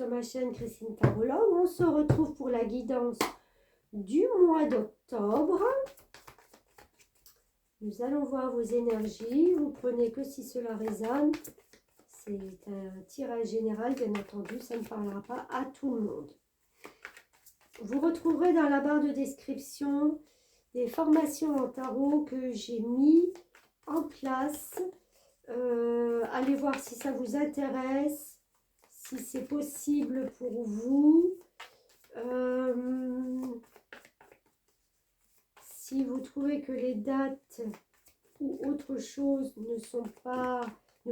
sur ma chaîne Christine Tarologue. On se retrouve pour la guidance du mois d'octobre. Nous allons voir vos énergies. Vous prenez que si cela résonne. C'est un tirage général, bien entendu. Ça ne parlera pas à tout le monde. Vous retrouverez dans la barre de description des formations en tarot que j'ai mis en place. Allez voir si ça vous intéresse, si c'est possible pour vous. Si vous trouvez que les dates ou autre chose ne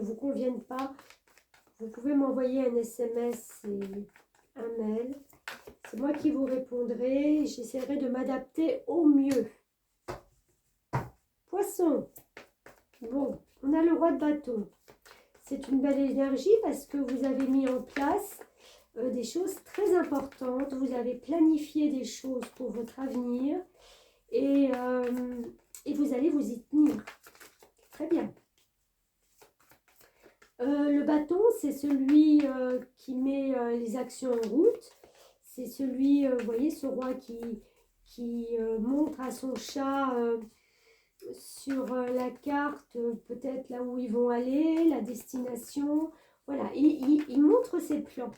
vous conviennent pas, vous pouvez m'envoyer un SMS et un mail. C'est moi qui vous répondrai. J'essaierai de m'adapter au mieux. Poisson. Bon, on a le roi de bâton. C'est une belle énergie parce que vous avez mis en place des choses très importantes. Vous avez planifié des choses pour votre avenir et vous allez vous y tenir. Très bien. Le bâton, c'est celui qui met les actions en route. C'est celui, vous voyez, ce roi qui montre à son chat sur la carte, peut-être là où ils vont aller, la destination. Voilà, il montre ses plans.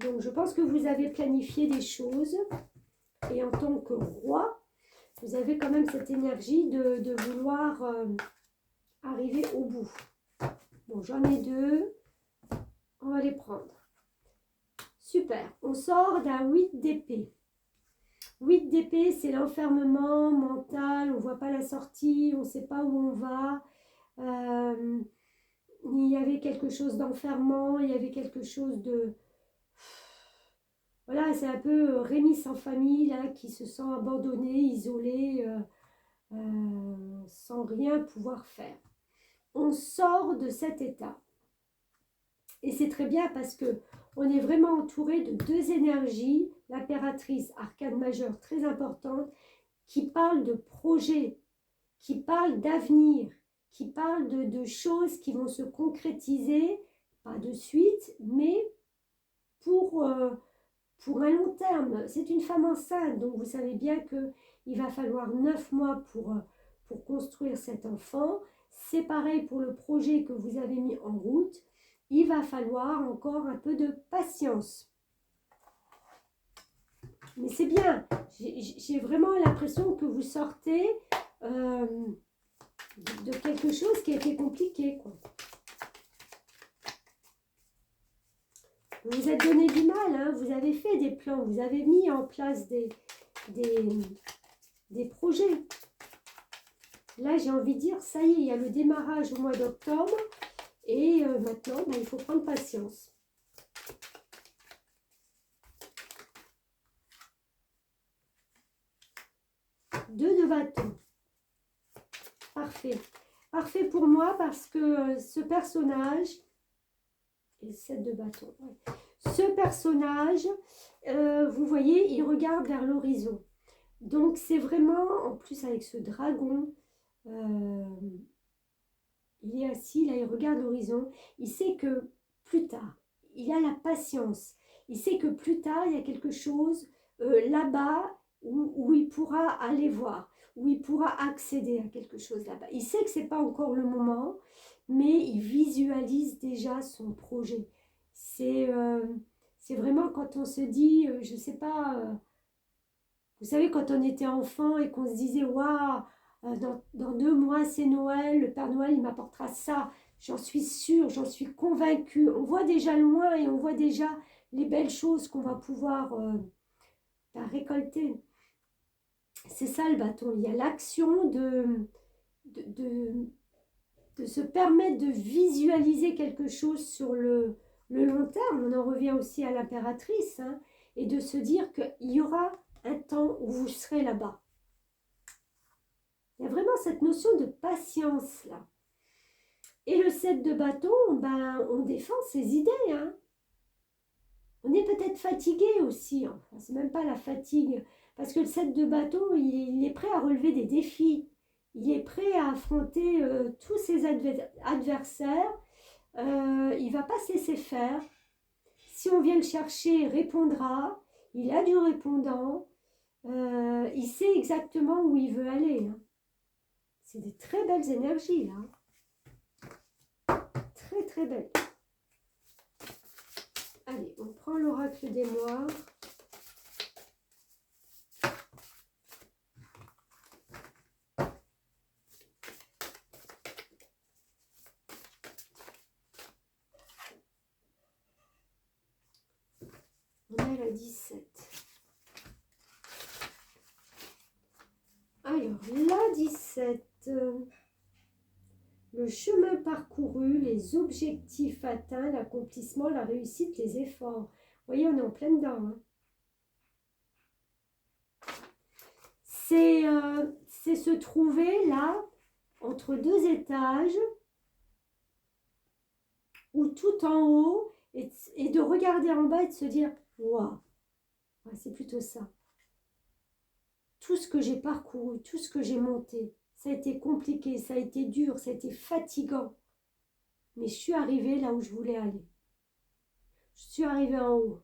Donc, je pense que vous avez planifié des choses. Et en tant que roi, vous avez quand même cette énergie de vouloir arriver au bout. Bon, j'en ai deux. On va les prendre. Super. On sort d'un 8 d'épée. 8 d'épée, c'est l'enfermement mental. On ne voit pas la sortie. On ne sait pas où on va. Il y avait quelque chose d'enfermement. Il y avait quelque chose de... Voilà, c'est un peu Rémi sans famille, là, qui se sent abandonné, isolé, sans rien pouvoir faire. On sort de cet état. Et c'est très bien parce que on est vraiment entouré de deux énergies, l'impératrice, arcane majeure très importante, qui parle de projets, qui parle d'avenir, qui parle de choses qui vont se concrétiser, pas de suite, mais pour un long terme. C'est une femme enceinte, donc vous savez bien qu'il va falloir 9 mois pour construire cet enfant. C'est pareil pour le projet que vous avez mis en route. Il va falloir encore un peu de patience. Mais c'est bien. J'ai vraiment l'impression que vous sortez de quelque chose qui a été compliqué, quoi. Vous vous êtes donné du mal, hein, vous avez fait des plans, vous avez mis en place des projets. Là, j'ai envie de dire, ça y est, il y a le démarrage au mois d'octobre. Et maintenant, il faut prendre patience. Deux de bâton. Parfait. Parfait pour moi parce que ce personnage... Et 7 de bâton. Ouais. Ce personnage, vous voyez, il regarde vers l'horizon. Donc, c'est vraiment, en plus avec ce dragon... il est assis, là, il regarde l'horizon. Il sait que plus tard, il a la patience. Il sait que plus tard, il y a quelque chose là-bas où il pourra aller voir, où il pourra accéder à quelque chose là-bas. Il sait que ce n'est pas encore le moment, mais il visualise déjà son projet. C'est vraiment quand on se dit, je ne sais pas, vous savez, quand on était enfant et qu'on se disait, waouh, dans 2 mois, c'est Noël, le Père Noël, il m'apportera ça. J'en suis sûre, j'en suis convaincue. On voit déjà loin et on voit déjà les belles choses qu'on va pouvoir récolter. C'est ça le bâton. Il y a l'action de se permettre de visualiser quelque chose sur le long terme. On en revient aussi à l'impératrice, hein, et de se dire qu'il y aura un temps où vous serez là-bas. Il y a vraiment cette notion de patience là. Et le 7 de bâton, on défend ses idées. Hein. On est peut-être fatigué aussi. Enfin, c'est même pas la fatigue. Parce que le 7 de bâton, il est prêt à relever des défis. Il est prêt à affronter tous ses adversaires. Il ne va pas se laisser faire. Si on vient le chercher, il répondra. Il a du répondant. Il sait exactement où il veut aller. Hein. C'est des très belles énergies, là. Très, très belles. Allez, on prend l'oracle des mois. On est à la 17. Alors, la 17. Le chemin parcouru, les objectifs atteints, l'accomplissement, la réussite, les efforts. Vous voyez, on est en plein dedans. Hein. C'est se trouver là, entre deux étages, ou tout en haut, et de regarder en bas et de se dire, waouh, ouais, c'est plutôt ça. Tout ce que j'ai parcouru, tout ce que j'ai monté, ça a été compliqué, ça a été dur, ça a été fatigant. Mais je suis arrivée là où je voulais aller. Je suis arrivée en haut.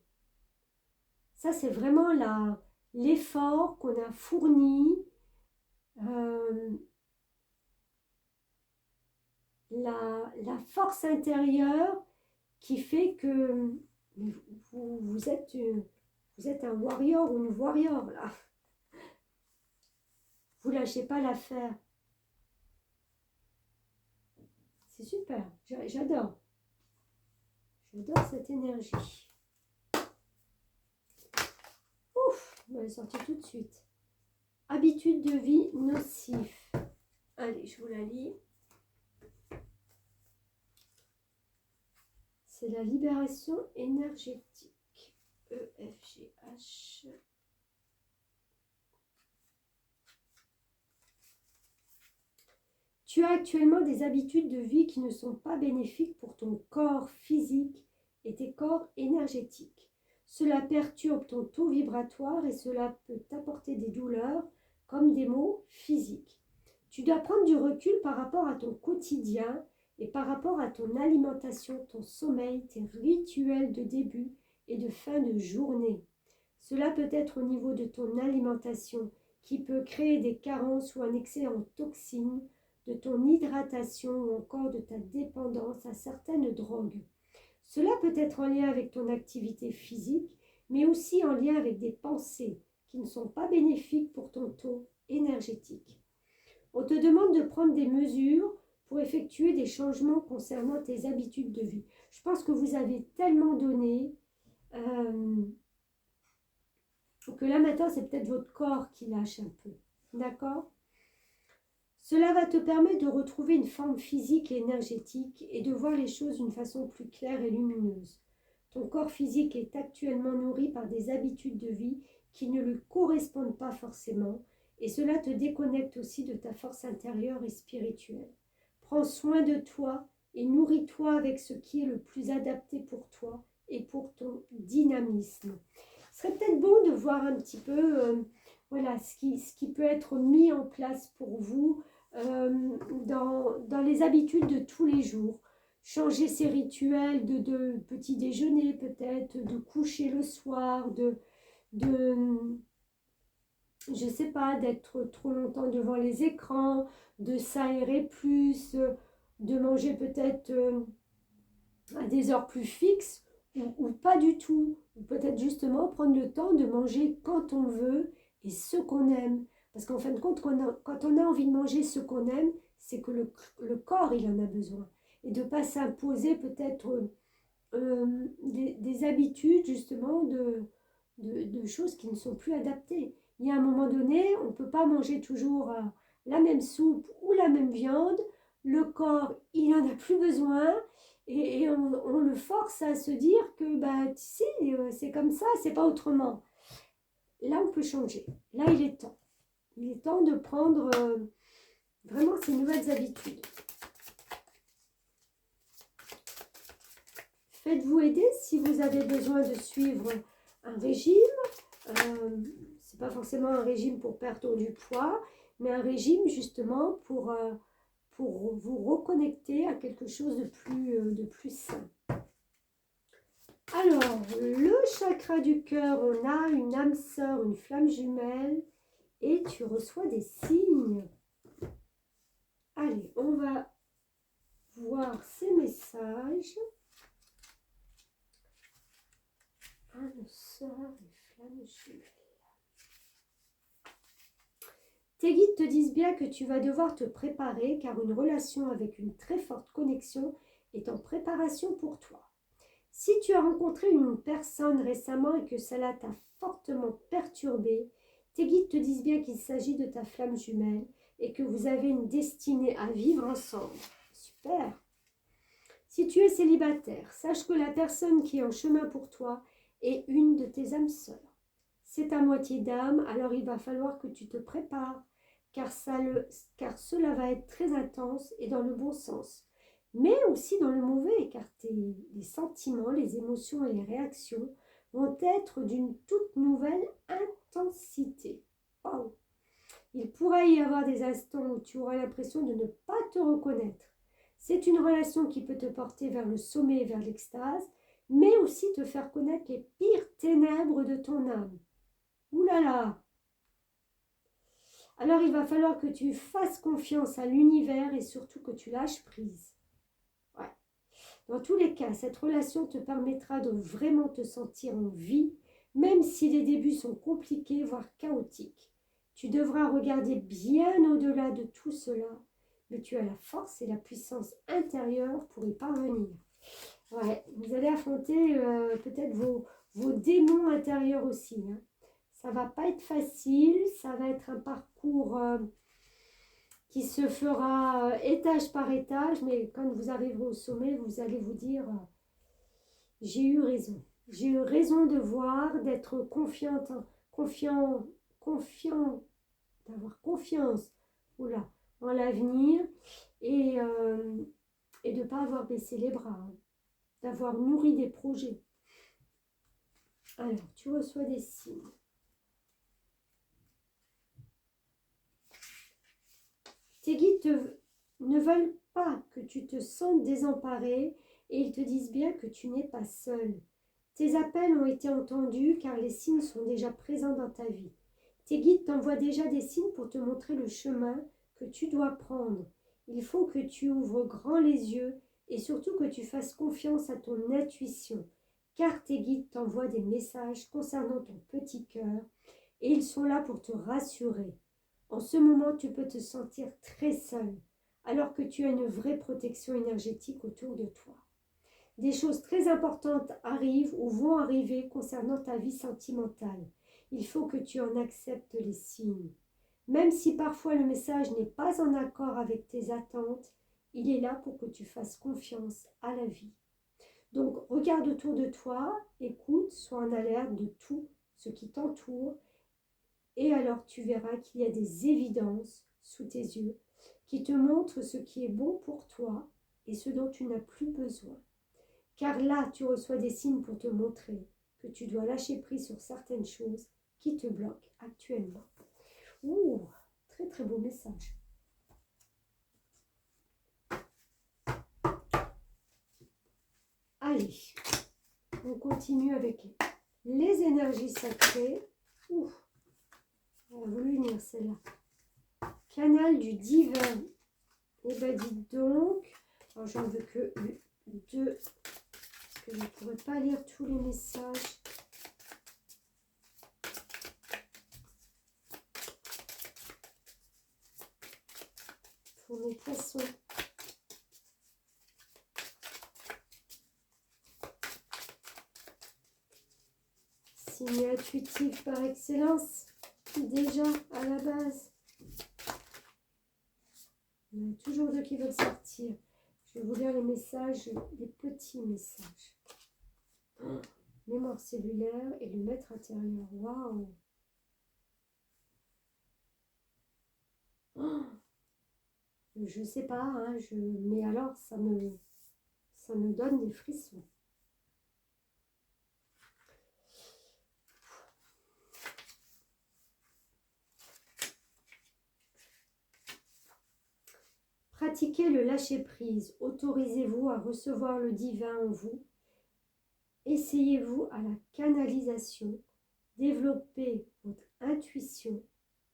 Ça, c'est vraiment l'effort qu'on a fourni, la force intérieure qui fait que vous êtes un warrior ou une warrior, là. Vous lâchez pas l'affaire. C'est super, j'adore. J'adore cette énergie. Ouf, elle est sortie tout de suite. Habitude de vie nocif. Allez, je vous la lis. C'est la libération énergétique. EFGH. Tu as actuellement des habitudes de vie qui ne sont pas bénéfiques pour ton corps physique et tes corps énergétiques. Cela perturbe ton taux vibratoire et cela peut t'apporter des douleurs comme des maux physiques. Tu dois prendre du recul par rapport à ton quotidien et par rapport à ton alimentation, ton sommeil, tes rituels de début et de fin de journée. Cela peut être au niveau de ton alimentation qui peut créer des carences ou un excès en toxines, de ton hydratation ou encore de ta dépendance à certaines drogues. Cela peut être en lien avec ton activité physique, mais aussi en lien avec des pensées qui ne sont pas bénéfiques pour ton taux énergétique. On te demande de prendre des mesures pour effectuer des changements concernant tes habitudes de vie. Je pense que vous avez tellement donné que là maintenant c'est peut-être votre corps qui lâche un peu. D'accord ? Cela va te permettre de retrouver une forme physique et énergétique et de voir les choses d'une façon plus claire et lumineuse. Ton corps physique est actuellement nourri par des habitudes de vie qui ne lui correspondent pas forcément et cela te déconnecte aussi de ta force intérieure et spirituelle. Prends soin de toi et nourris-toi avec ce qui est le plus adapté pour toi et pour ton dynamisme. Ce serait peut-être bon de voir un petit peu voilà, ce qui peut être mis en place pour vous dans les habitudes de tous les jours. Changer ses rituels de petit déjeuner peut-être, de coucher le soir, je sais pas, d'être trop longtemps devant les écrans, de s'aérer plus, de manger peut-être à des heures plus fixes ou pas du tout. Ou peut-être justement prendre le temps de manger quand on veut et ce qu'on aime. Parce qu'en fin de compte, quand on a envie de manger ce qu'on aime, c'est que le corps, il en a besoin. Et de ne pas s'imposer peut-être des habitudes justement de choses qui ne sont plus adaptées. Il y a un moment donné, on ne peut pas manger toujours la même soupe ou la même viande. Le corps, il n'en a plus besoin. Et on le force à se dire que bah, tu sais, c'est comme ça, c'est pas autrement. Là, on peut changer. Là, il est temps. Il est temps de prendre vraiment ces nouvelles habitudes. Faites-vous aider si vous avez besoin de suivre un régime. C'est pas forcément un régime pour perdre du poids, mais un régime justement pour vous reconnecter à quelque chose de plus sain. Alors, le chakra du cœur, on a une âme sœur, une flamme jumelle et tu reçois des signes. Allez, on va voir ces messages. Âme sœur et flamme jumelle. Tes guides te disent bien que tu vas devoir te préparer car une relation avec une très forte connexion est en préparation pour toi. Si tu as rencontré une personne récemment et que cela t'a fortement perturbé, tes guides te disent bien qu'il s'agit de ta flamme jumelle et que vous avez une destinée à vivre ensemble. Super! Si tu es célibataire, sache que la personne qui est en chemin pour toi est une de tes âmes sœurs. C'est à moitié d'âme, alors il va falloir que tu te prépares, car cela va être très intense et dans le bon sens, mais aussi dans le mauvais, car les sentiments, les émotions et les réactions vont être d'une toute nouvelle intensité. Oh. Il pourra y avoir des instants où tu auras l'impression de ne pas te reconnaître. C'est une relation qui peut te porter vers le sommet et vers l'extase, mais aussi te faire connaître les pires ténèbres de ton âme. Ouh là là! Alors il va falloir que tu fasses confiance à l'univers et surtout que tu lâches prise. Ouais. Dans tous les cas, cette relation te permettra de vraiment te sentir en vie, même si les débuts sont compliqués, voire chaotiques. Tu devras regarder bien au-delà de tout cela, mais tu as la force et la puissance intérieure pour y parvenir. Ouais, vous allez affronter peut-être vos démons intérieurs aussi. Hein. Ça va pas être facile, ça va être un parcours qui se fera étage par étage, mais quand vous arriverez au sommet, vous allez vous dire j'ai eu raison. J'ai eu raison de voir, d'être confiante, confiant, d'avoir confiance oula, en l'avenir et de ne pas avoir baissé les bras, hein, d'avoir nourri des projets. Alors, tu reçois des signes. Tes guides ne veulent pas que tu te sentes désemparé et ils te disent bien que tu n'es pas seul. Tes appels ont été entendus car les signes sont déjà présents dans ta vie. Tes guides t'envoient déjà des signes pour te montrer le chemin que tu dois prendre. Il faut que tu ouvres grand les yeux et surtout que tu fasses confiance à ton intuition car tes guides t'envoient des messages concernant ton petit cœur et ils sont là pour te rassurer. En ce moment, tu peux te sentir très seul, alors que tu as une vraie protection énergétique autour de toi. Des choses très importantes arrivent ou vont arriver concernant ta vie sentimentale. Il faut que tu en acceptes les signes. Même si parfois le message n'est pas en accord avec tes attentes, il est là pour que tu fasses confiance à la vie. Donc, regarde autour de toi, écoute, sois en alerte de tout ce qui t'entoure. Et alors tu verras qu'il y a des évidences sous tes yeux qui te montrent ce qui est bon pour toi et ce dont tu n'as plus besoin. Car là, tu reçois des signes pour te montrer que tu dois lâcher prise sur certaines choses qui te bloquent actuellement. Ouh, très très beau message. Allez, on continue avec les énergies sacrées. Ouh. On a voulu unir celle-là. Canal du divin. Et bien dites donc, alors j'en veux que 2, parce que je ne pourrais pas lire tous les messages. Pour mes poissons. Signe intuitif par excellence. Déjà à la base. Il y en a toujours deux qui veulent sortir. Je vais vous lire les messages, les petits messages. Oh, mémoire cellulaire et le maître intérieur. Waouh! Oh, je sais pas, hein, mais alors ça me donne des frissons. Pratiquez le lâcher-prise. Autorisez-vous à recevoir le divin en vous Essayez-vous à la canalisation, développez votre intuition,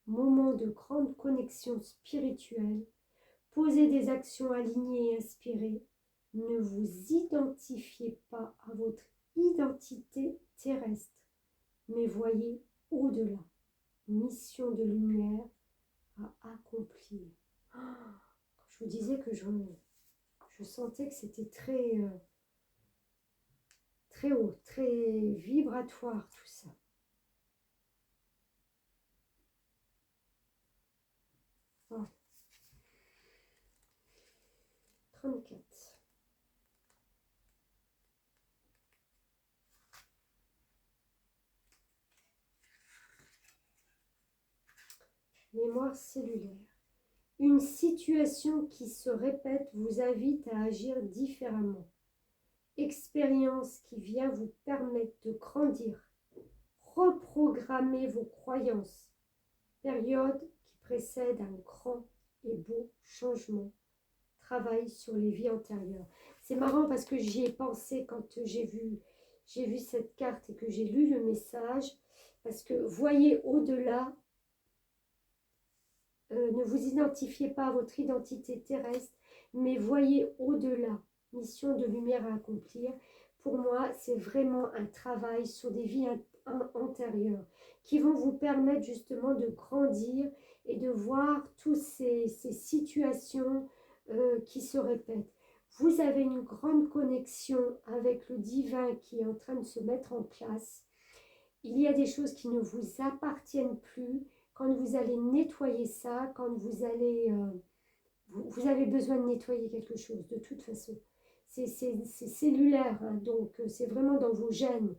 moment de grande connexion spirituelle, posez des actions alignées et inspirées. Ne vous identifiez pas à votre identité terrestre, mais voyez au-delà. Mission de lumière à accomplir. Je vous disais que je sentais que c'était très, très haut, très vibratoire tout ça. Oh. 34. Mémoire cellulaire. Une situation qui se répète vous invite à agir différemment. Expérience qui vient vous permettre de grandir. Reprogrammez vos croyances. Période qui précède un grand et beau changement. Travail sur les vies antérieures. C'est marrant parce que j'y ai pensé quand j'ai vu cette carte et que j'ai lu le message. Parce que voyez au-delà. Ne vous identifiez pas à votre identité terrestre, mais voyez au-delà. Mission de lumière à accomplir. Pour moi, c'est vraiment un travail sur des vies antérieures qui vont vous permettre justement de grandir et de voir toutes ces situations qui se répètent. Vous avez une grande connexion avec le divin qui est en train de se mettre en place. Il y a des choses qui ne vous appartiennent plus. Quand vous allez nettoyer ça, quand vous allez... vous avez besoin de nettoyer quelque chose, de toute façon. C'est cellulaire, hein, donc c'est vraiment dans vos gènes.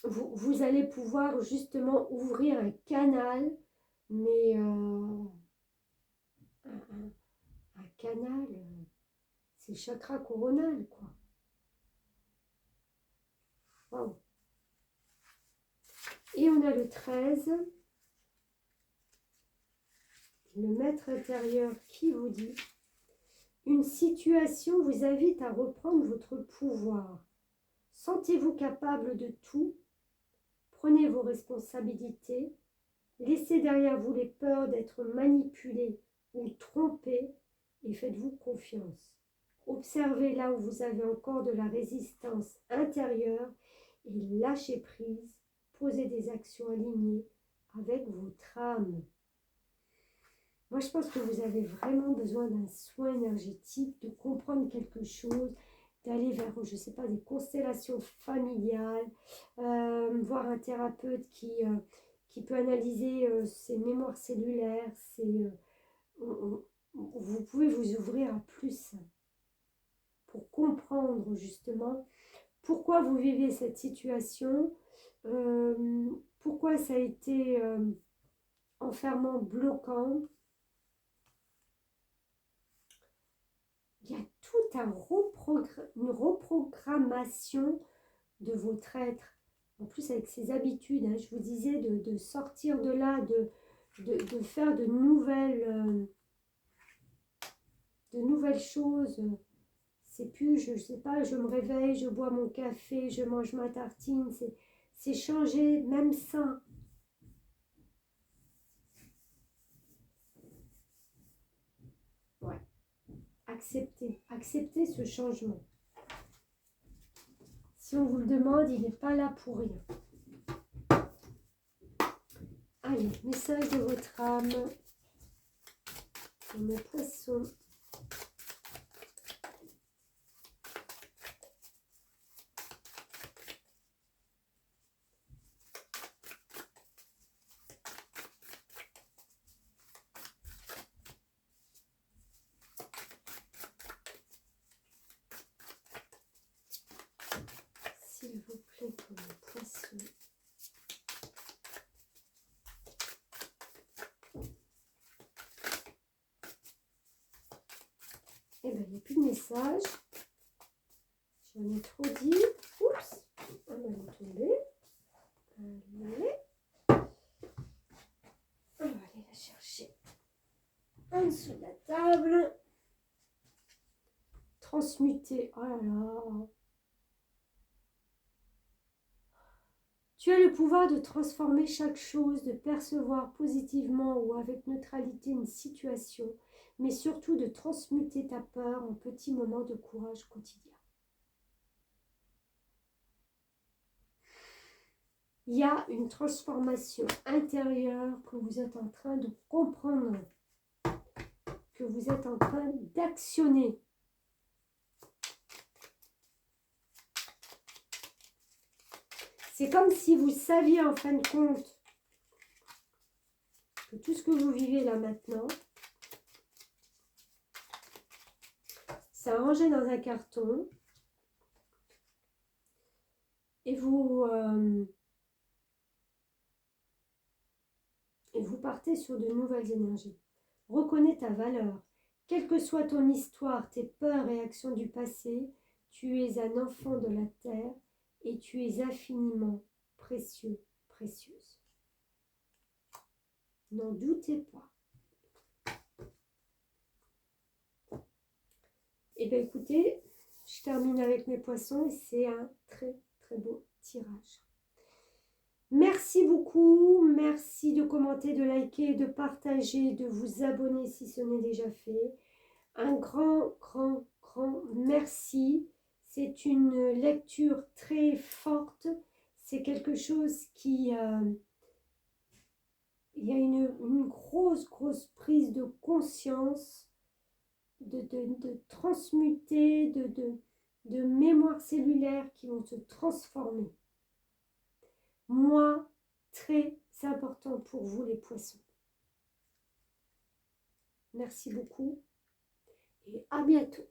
Vous allez pouvoir justement ouvrir un canal, mais un canal, c'est le chakra coronal, quoi. Wow. Et on a le 13, le maître intérieur qui vous dit « Une situation vous invite à reprendre votre pouvoir. Sentez-vous capable de tout. Prenez vos responsabilités. Laissez derrière vous les peurs d'être manipulé ou trompé et faites-vous confiance. Observez là où vous avez encore de la résistance intérieure et lâchez prise. Posez des actions alignées avec votre âme. » Moi, je pense que vous avez vraiment besoin d'un soin énergétique, de comprendre quelque chose, d'aller vers, je ne sais pas, des constellations familiales, voir un thérapeute qui peut analyser ses mémoires cellulaires. Vous pouvez vous ouvrir à plus pour comprendre justement pourquoi vous vivez cette situation, pourquoi ça a été enfermant, bloquant. Il y a tout une reprogrammation de votre être. En plus, avec ses habitudes, hein, je vous disais de sortir de là, de faire de nouvelles choses. C'est plus, je ne sais pas, je me réveille, je bois mon café, je mange ma tartine. C'est changer, même ça. Ouais. Acceptez ce changement. Si on vous le demande, il n'est pas là pour rien. Allez, message de votre âme. Mon poisson. S'il vous plaît, pour mon poisson. Eh bien, il n'y a plus de message. J'en ai trop dit. Oups, on va tomber. Allez. On va aller la chercher en dessous de la table. Transmuter. Oh là là. Tu as le pouvoir de transformer chaque chose, de percevoir positivement ou avec neutralité une situation, mais surtout de transmuter ta peur en petits moments de courage quotidien. Il y a une transformation intérieure que vous êtes en train de comprendre, que vous êtes en train d'actionner. C'est comme si vous saviez en fin de compte que tout ce que vous vivez là maintenant, c'est rangé dans un carton et vous partez sur de nouvelles énergies. Reconnais ta valeur. Quelle que soit ton histoire, tes peurs et actions du passé, tu es un enfant de la terre et tu es infiniment précieux, précieuse. N'en doutez pas. Eh bien écoutez, je termine avec mes poissons et c'est un très très beau tirage. Merci beaucoup, merci de commenter, de liker, de partager, de vous abonner si ce n'est déjà fait. Un grand, grand, grand merci. C'est une lecture très forte. C'est quelque chose qui... il y a une grosse, grosse prise de conscience, de transmuter, de mémoire cellulaire qui vont se transformer. Moi, très important pour vous les poissons. Merci beaucoup et à bientôt.